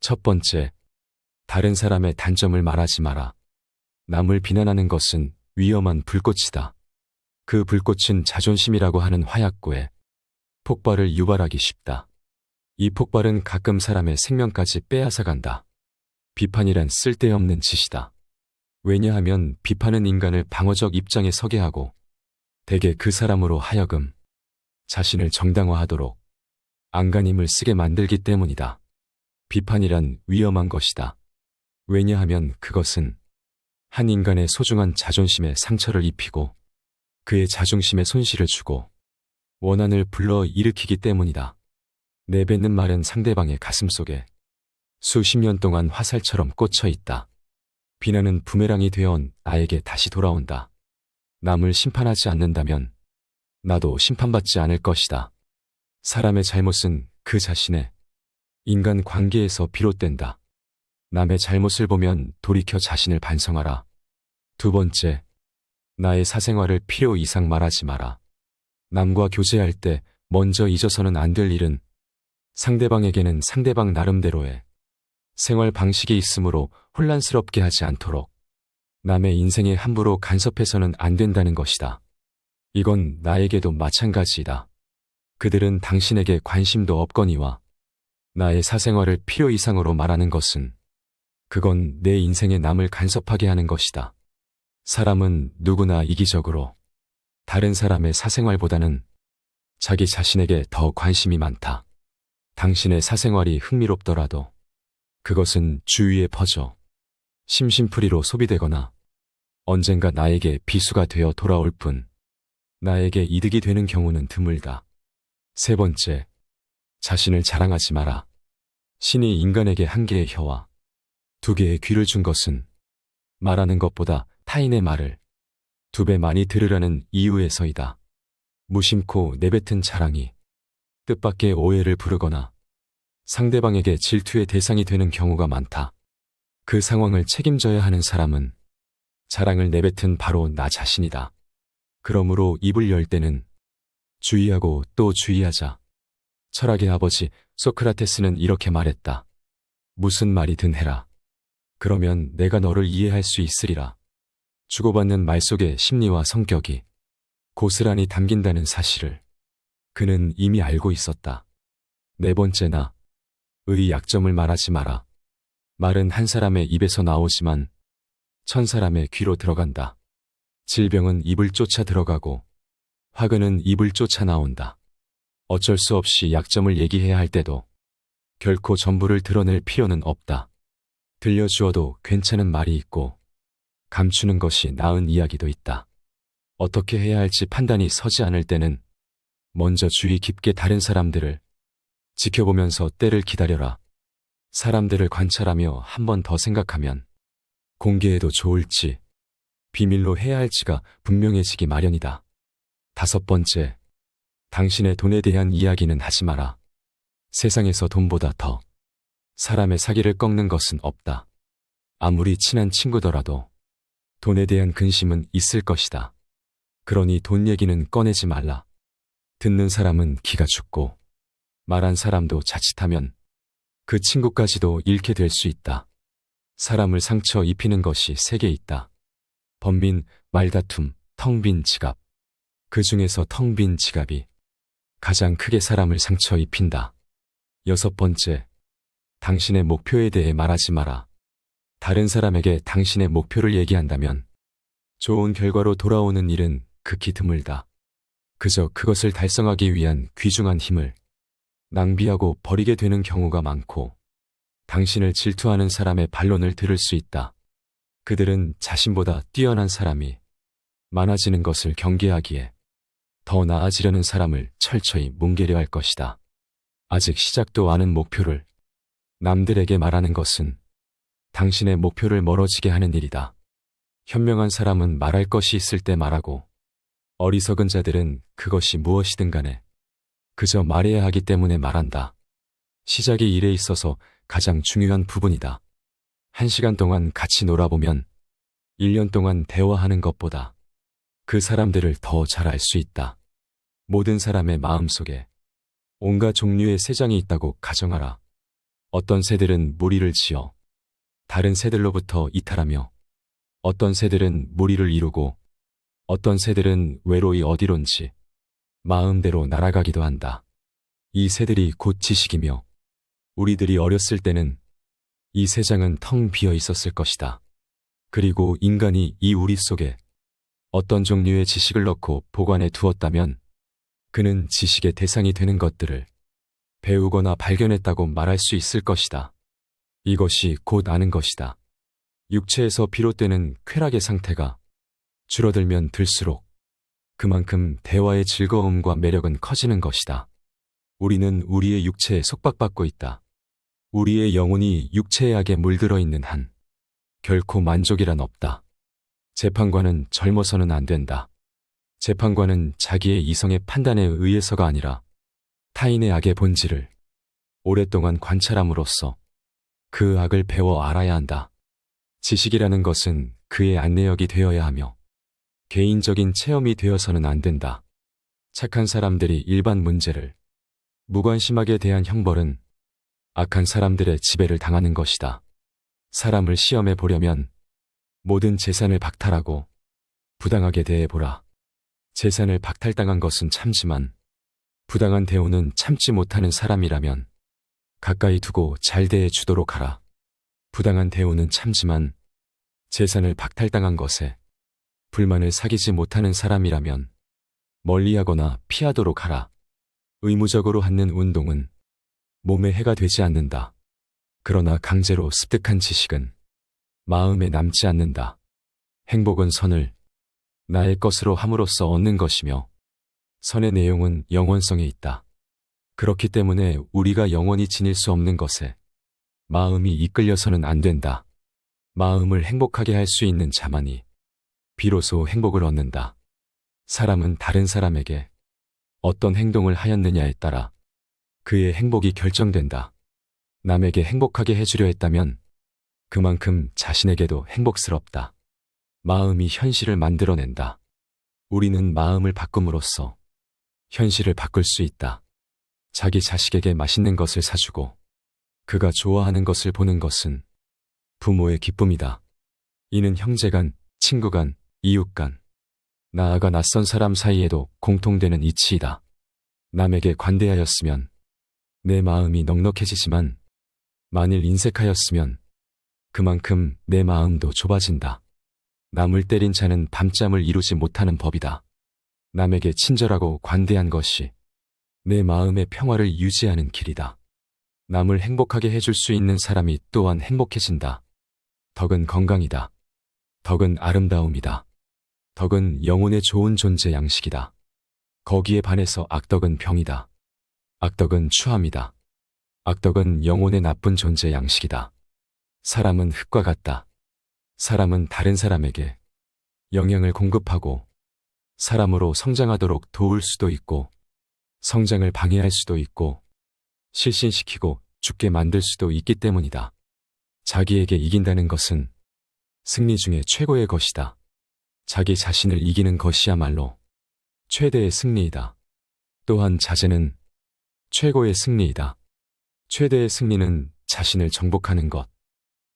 첫 번째, 다른 사람의 단점을 말하지 마라. 남을 비난하는 것은 위험한 불꽃이다. 그 불꽃은 자존심이라고 하는 화약고에 폭발을 유발하기 쉽다. 이 폭발은 가끔 사람의 생명까지 빼앗아간다. 비판이란 쓸데없는 짓이다. 왜냐하면 비판은 인간을 방어적 입장에 서게 하고 대개 그 사람으로 하여금 자신을 정당화하도록 안간힘을 쓰게 만들기 때문이다. 비판이란 위험한 것이다. 왜냐하면 그것은 한 인간의 소중한 자존심에 상처를 입히고 그의 자존심에 손실을 주고 원한을 불러 일으키기 때문이다. 내뱉는 말은 상대방의 가슴속에 수십 년 동안 화살처럼 꽂혀 있다. 비난은 부메랑이 되어 나에게 다시 돌아온다. 남을 심판하지 않는다면 나도 심판받지 않을 것이다. 사람의 잘못은 그 자신의 인간 관계에서 비롯된다. 남의 잘못을 보면 돌이켜 자신을 반성하라. 두 번째, 나의 사생활을 필요 이상 말하지 마라. 남과 교제할 때 먼저 잊어서는 안 될 일은 상대방에게는 상대방 나름대로의 생활 방식이 있으므로 혼란스럽게 하지 않도록 남의 인생에 함부로 간섭해서는 안 된다는 것이다. 이건 나에게도 마찬가지이다. 그들은 당신에게 관심도 없거니와 나의 사생활을 필요 이상으로 말하는 것은 그건 내 인생에 남을 간섭하게 하는 것이다. 사람은 누구나 이기적으로 다른 사람의 사생활보다는 자기 자신에게 더 관심이 많다. 당신의 사생활이 흥미롭더라도 그것은 주위에 퍼져 심심풀이로 소비되거나 언젠가 나에게 비수가 되어 돌아올 뿐 나에게 이득이 되는 경우는 드물다. 세 번째, 자신을 자랑하지 마라. 신이 인간에게 한 개의 혀와 두 개의 귀를 준 것은 말하는 것보다 타인의 말을 두 배 많이 들으라는 이유에서이다. 무심코 내뱉은 자랑이 뜻밖의 오해를 부르거나 상대방에게 질투의 대상이 되는 경우가 많다. 그 상황을 책임져야 하는 사람은 자랑을 내뱉은 바로 나 자신이다. 그러므로 입을 열 때는 주의하고 또 주의하자. 철학의 아버지 소크라테스는 이렇게 말했다. 무슨 말이든 해라. 그러면 내가 너를 이해할 수 있으리라. 주고받는 말 속의 심리와 성격이 고스란히 담긴다는 사실을 그는 이미 알고 있었다. 네 번째, 나의 약점을 말하지 마라. 말은 한 사람의 입에서 나오지만 천 사람의 귀로 들어간다. 질병은 입을 쫓아 들어가고 화근은 입을 쫓아 나온다. 어쩔 수 없이 약점을 얘기해야 할 때도 결코 전부를 드러낼 필요는 없다. 들려주어도 괜찮은 말이 있고 감추는 것이 나은 이야기도 있다. 어떻게 해야 할지 판단이 서지 않을 때는 먼저 주의 깊게 다른 사람들을 지켜보면서 때를 기다려라. 사람들을 관찰하며 한 번 더 생각하면 공개해도 좋을지 비밀로 해야 할지가 분명해지기 마련이다. 다섯 번째, 당신의 돈에 대한 이야기는 하지 마라. 세상에서 돈보다 더 사람의 사기를 꺾는 것은 없다. 아무리 친한 친구더라도 돈에 대한 근심은 있을 것이다. 그러니 돈 얘기는 꺼내지 말라. 듣는 사람은 기가 죽고 말한 사람도 자칫하면 그 친구까지도 잃게 될 수 있다. 사람을 상처 입히는 것이 세 개 있다. 번민, 말다툼, 텅 빈 지갑. 그 중에서 텅 빈 지갑이 가장 크게 사람을 상처 입힌다. 여섯 번째, 당신의 목표에 대해 말하지 마라. 다른 사람에게 당신의 목표를 얘기한다면 좋은 결과로 돌아오는 일은 극히 드물다. 그저 그것을 달성하기 위한 귀중한 힘을 낭비하고 버리게 되는 경우가 많고 당신을 질투하는 사람의 반론을 들을 수 있다. 그들은 자신보다 뛰어난 사람이 많아지는 것을 경계하기에 더 나아지려는 사람을 철저히 뭉개려 할 것이다. 아직 시작도 않은 목표를 남들에게 말하는 것은 당신의 목표를 멀어지게 하는 일이다. 현명한 사람은 말할 것이 있을 때 말하고 어리석은 자들은 그것이 무엇이든 간에 그저 말해야 하기 때문에 말한다. 시작이 일에 있어서 가장 중요한 부분이다. 1시간 동안 같이 놀아보면 1년 동안 대화하는 것보다 그 사람들을 더 잘 알 수 있다. 모든 사람의 마음속에 온갖 종류의 새장이 있다고 가정하라. 어떤 새들은 무리를 지어 다른 새들로부터 이탈하며 어떤 새들은 무리를 이루고 어떤 새들은 외로이 어디론지 마음대로 날아가기도 한다. 이 새들이 곧 지식이며 우리들이 어렸을 때는 이 세상은 텅 비어 있었을 것이다. 그리고 인간이 이 우리 속에 어떤 종류의 지식을 넣고 보관해 두었다면 그는 지식의 대상이 되는 것들을 배우거나 발견했다고 말할 수 있을 것이다. 이것이 곧 아는 것이다. 육체에서 비롯되는 쾌락의 상태가 줄어들면 들수록 그만큼 대화의 즐거움과 매력은 커지는 것이다. 우리는 우리의 육체에 속박받고 있다. 우리의 영혼이 육체의 악에 물들어 있는 한 결코 만족이란 없다. 재판관은 젊어서는 안 된다. 재판관은 자기의 이성의 판단에 의해서가 아니라 타인의 악의 본질을 오랫동안 관찰함으로써 그 악을 배워 알아야 한다. 지식이라는 것은 그의 안내역이 되어야 하며 개인적인 체험이 되어서는 안 된다. 착한 사람들이 일반 문제를 무관심하게 대한 형벌은 악한 사람들의 지배를 당하는 것이다. 사람을 시험해 보려면 모든 재산을 박탈하고 부당하게 대해보라. 재산을 박탈당한 것은 참지만 부당한 대우는 참지 못하는 사람이라면 가까이 두고 잘 대해 주도록 하라. 부당한 대우는 참지만 재산을 박탈당한 것에 불만을 사귀지 못하는 사람이라면 멀리하거나 피하도록 하라. 의무적으로 하는 운동은 몸에 해가 되지 않는다. 그러나 강제로 습득한 지식은 마음에 남지 않는다. 행복은 선을 나의 것으로 함으로써 얻는 것이며 선의 내용은 영원성에 있다. 그렇기 때문에 우리가 영원히 지닐 수 없는 것에 마음이 이끌려서는 안 된다. 마음을 행복하게 할 수 있는 자만이 비로소 행복을 얻는다. 사람은 다른 사람에게 어떤 행동을 하였느냐에 따라 그의 행복이 결정된다. 남에게 행복하게 해주려 했다면 그만큼 자신에게도 행복스럽다. 마음이 현실을 만들어낸다. 우리는 마음을 바꿈으로써 현실을 바꿀 수 있다. 자기 자식에게 맛있는 것을 사주고 그가 좋아하는 것을 보는 것은 부모의 기쁨이다. 이는 형제간, 친구간, 이웃간, 나아가 낯선 사람 사이에도 공통되는 이치이다. 남에게 관대하였으면 내 마음이 넉넉해지지만 만일 인색하였으면 그만큼 내 마음도 좁아진다. 남을 때린 자는 밤잠을 이루지 못하는 법이다. 남에게 친절하고 관대한 것이 내 마음의 평화를 유지하는 길이다. 남을 행복하게 해줄 수 있는 사람이 또한 행복해진다. 덕은 건강이다. 덕은 아름다움이다. 덕은 영혼의 좋은 존재 양식이다. 거기에 반해서 악덕은 병이다. 악덕은 추함이다. 악덕은 영혼의 나쁜 존재 양식이다. 사람은 흙과 같다. 사람은 다른 사람에게 영향을 공급하고 사람으로 성장하도록 도울 수도 있고 성장을 방해할 수도 있고 실신시키고 죽게 만들 수도 있기 때문이다. 자기에게 이긴다는 것은 승리 중에 최고의 것이다. 자기 자신을 이기는 것이야말로 최대의 승리이다. 또한 자제는 최고의 승리이다. 최대의 승리는 자신을 정복하는 것,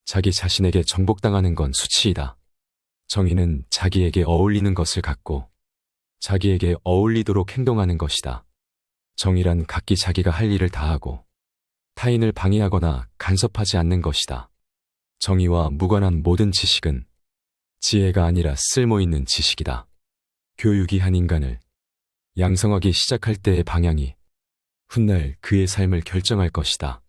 자기 자신에게 정복당하는 건 수치이다. 정의는 자기에게 어울리는 것을 갖고 자기에게 어울리도록 행동하는 것이다. 정의란 각기 자기가 할 일을 다하고 타인을 방해하거나 간섭하지 않는 것이다. 정의와 무관한 모든 지식은 지혜가 아니라 쓸모있는 지식이다. 교육이 한 인간을 양성하기 시작할 때의 방향이 훗날 그의 삶을 결정할 것이다.